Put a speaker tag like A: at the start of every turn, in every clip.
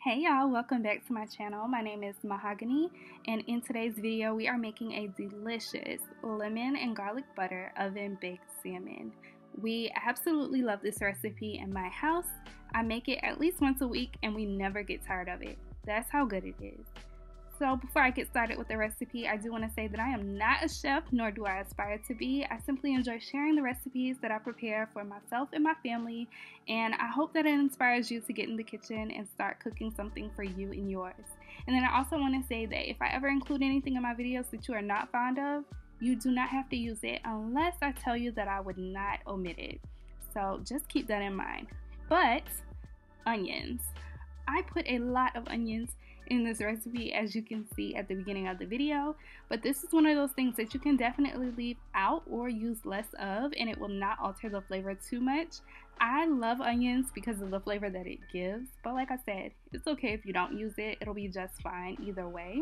A: Hey y'all, welcome back to my channel. My name is Mahogany, and in today's video we are making a delicious lemon and garlic butter oven baked salmon. We absolutely love this recipe in my house. I make it at least once a week and we never get tired of it. That's how good it is. So before I get started with the recipe, I do want to say that I am not a chef, nor do I aspire to be. I simply enjoy sharing the recipes that I prepare for myself and my family, and I hope that it inspires you to get in the kitchen and start cooking something for you and yours. And then I also want to say that if I ever include anything in my videos that you are not fond of, you do not have to use it unless I tell you that I would not omit it. So just keep that in mind. But onions. I put a lot of onions in this recipe, as you can see at the beginning of the video, but this is one of those things that you can definitely leave out or use less of, and it will not alter the flavor too much. I love onions because of the flavor that it gives, but like I said, it's okay if you don't use it. It'll be just fine either way.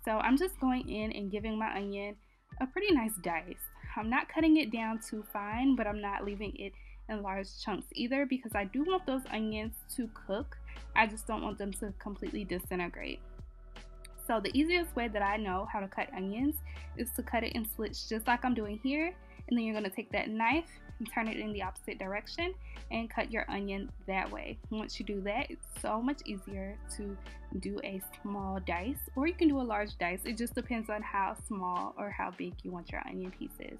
A: So I'm just going in and giving my onion a pretty nice dice. I'm not cutting it down too fine, but I'm not leaving it in large chunks either, because I do want those onions to cook. I just don't want them to completely disintegrate. So the easiest way that I know how to cut onions is to cut it in slits just like I'm doing here, and then you're going to take that knife and turn it in the opposite direction and cut your onion that way. Once you do that, it's so much easier to do a small dice, or you can do a large dice. It just depends on how small or how big you want your onion pieces.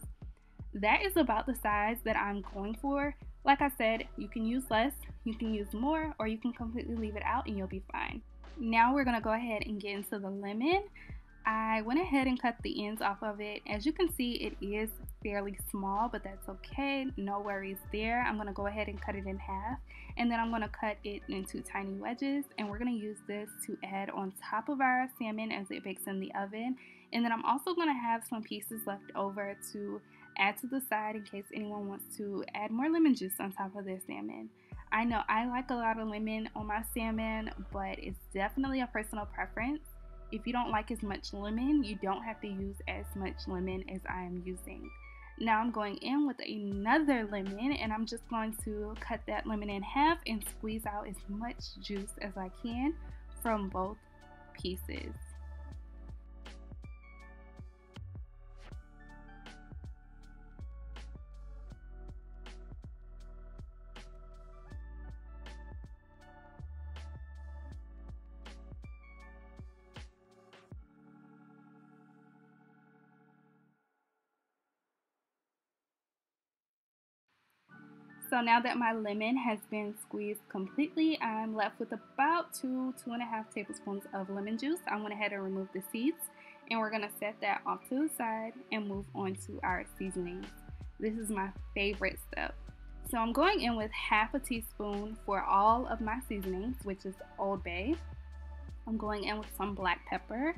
A: That is about the size that I'm going for. Like I said, you can use less, you can use more, or you can completely leave it out and you'll be fine. Now we're gonna go ahead and get into the lemon. I went ahead and cut the ends off of it. As you can see, it is fairly small, but that's okay, no worries there. I'm gonna go ahead and cut it in half, and then I'm gonna cut it into tiny wedges, and we're gonna use this to add on top of our salmon as it bakes in the oven. And then I'm also gonna have some pieces left over to add to the side in case anyone wants to add more lemon juice on top of their salmon. I know I like a lot of lemon on my salmon, but it's definitely a personal preference. If you don't like as much lemon, you don't have to use as much lemon as I am using. Now I'm going in with another lemon, and I'm just going to cut that lemon in half and squeeze out as much juice as I can from both pieces. So now that my lemon has been squeezed completely, I'm left with about 2.5 tablespoons of lemon juice. I went ahead and removed the seeds, and we're gonna set that off to the side and move on to our seasonings. This is my favorite step. So I'm going in with half a teaspoon for all of my seasonings, which is Old Bay. I'm going in with some black pepper.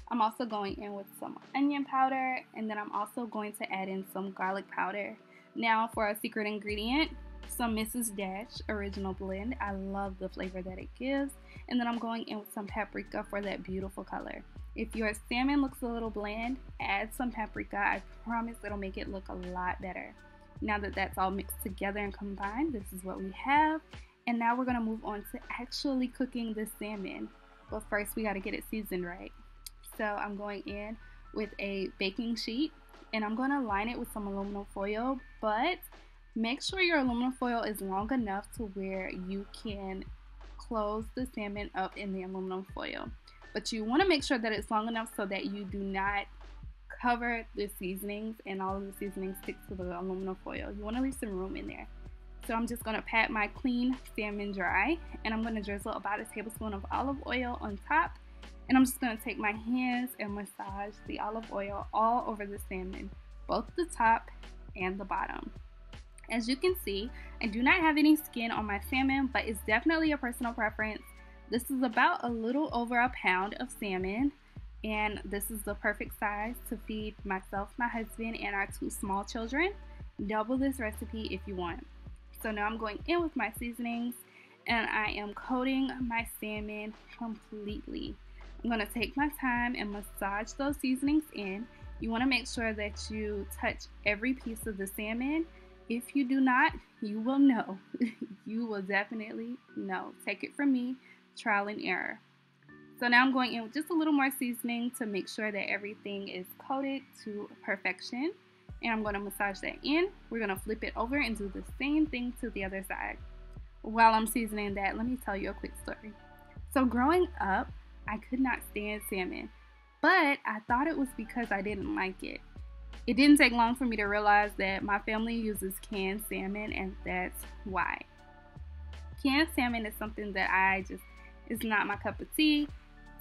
A: I'm also going in with some onion powder, and then I'm also going to add in some garlic powder. Now for a secret ingredient, some Mrs. Dash original blend. I love the flavor that it gives. And then I'm going in with some paprika for that beautiful color. If your salmon looks a little bland, add some paprika. I promise it'll make it look a lot better. Now that that's all mixed together and combined, this is what we have. And now we're gonna move on to actually cooking the salmon. But first we gotta get it seasoned right. So I'm going in with a baking sheet, and I'm going to line it with some aluminum foil, but make sure your aluminum foil is long enough to where you can close the salmon up in the aluminum foil. But you want to make sure that it's long enough so that you do not cover the seasonings and all of the seasonings stick to the aluminum foil. You want to leave some room in there. So I'm just going to pat my clean salmon dry, and I'm going to drizzle about a tablespoon of olive oil on top. And I'm just going to take my hands and massage the olive oil all over the salmon, both the top and the bottom. As you can see, I do not have any skin on my salmon, but it's definitely a personal preference. This is about a little over a pound of salmon, and this is the perfect size to feed myself, my husband, and our 2 small children. Double this recipe if you want. So now I'm going in with my seasonings, and I am coating my salmon completely. I'm going to take my time and massage those seasonings in. You want to make sure that you touch every piece of the salmon. If you do not, you will know. You will definitely know. Take it from me. trial and error. So now I'm going in with just a little more seasoning to make sure that everything is coated to perfection. And I'm going to massage that in. We're going to flip it over and do the same thing to the other side. While I'm seasoning that, let me tell you a quick story. So growing up, I could not stand salmon, but I thought it was because I didn't like it. It didn't take long for me to realize that my family uses canned salmon, and that's why. Canned salmon is something that it's not my cup of tea.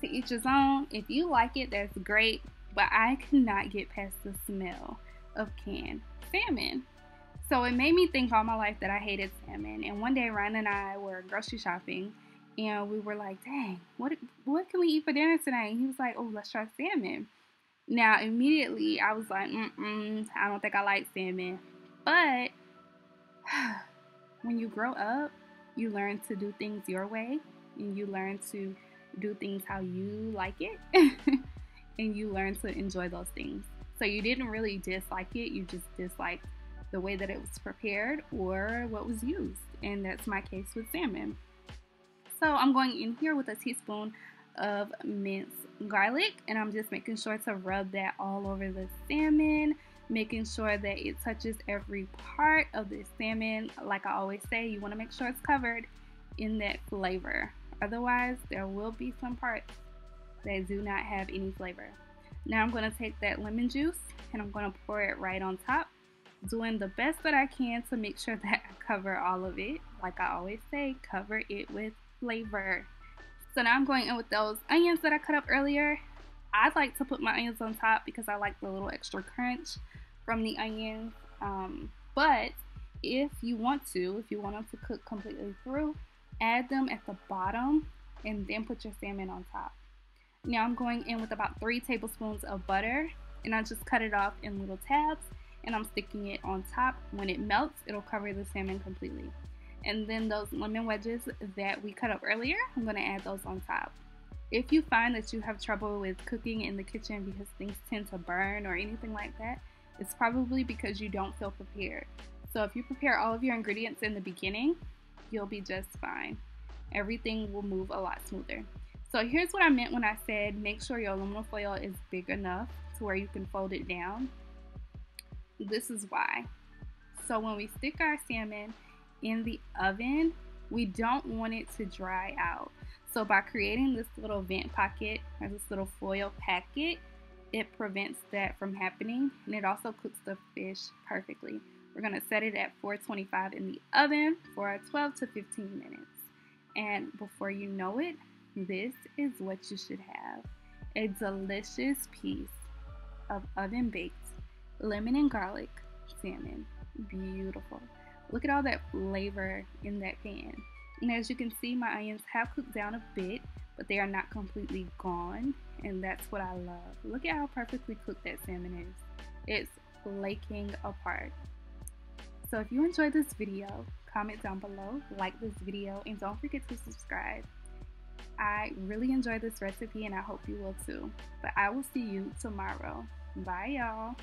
A: To each his own. If you like it, that's great, but I could not get past the smell of canned salmon. So it made me think all my life that I hated salmon. And one day Ryan and I were grocery shopping, and we were like, dang, what can we eat for dinner tonight? And he was like, oh, let's try salmon. Now immediately I was like, I don't think I like salmon. But when you grow up, you learn to do things your way, and you learn to do things how you like it, and you learn to enjoy those things. So you didn't really dislike it, you just disliked the way that it was prepared or what was used, and that's my case with salmon. So I'm going in here with a teaspoon of minced garlic, and I'm just making sure to rub that all over the salmon, making sure that it touches every part of the salmon. Like I always say, you want to make sure it's covered in that flavor. Otherwise, there will be some parts that do not have any flavor. Now I'm going to take that lemon juice and I'm going to pour it right on top, doing the best that I can to make sure that I cover all of it. Like I always say, cover it with flavor. So now I'm going in with those onions that I cut up earlier. I like to put my onions on top because I like the little extra crunch from the onions. But if you want them to cook completely through, add them at the bottom and then put your salmon on top. Now I'm going in with about 3 tablespoons of butter, and I just cut it off in little tabs, and I'm sticking it on top. When it melts, it'll cover the salmon completely. And then those lemon wedges that we cut up earlier, I'm going to add those on top. If you find that you have trouble with cooking in the kitchen because things tend to burn or anything like that, it's probably because you don't feel prepared. So if you prepare all of your ingredients in the beginning, you'll be just fine. Everything will move a lot smoother. So here's what I meant when I said make sure your aluminum foil is big enough to where you can fold it down. This is why. So when we stick our salmon in the oven, we don't want it to dry out. So by creating this little vent pocket or this little foil packet, it prevents that from happening, and it also cooks the fish perfectly. We're going to set it at 425 in the oven for 12 to 15 minutes. And before you know it, this is what you should have. A delicious piece of oven-baked lemon and garlic salmon. Beautiful. Look at all that flavor in that pan. And as you can see, my onions have cooked down a bit, but they are not completely gone. And that's what I love. Look at how perfectly cooked that salmon is. It's flaking apart. So if you enjoyed this video, comment down below, like this video, and don't forget to subscribe. I really enjoyed this recipe and I hope you will too. But I will see you tomorrow. Bye y'all.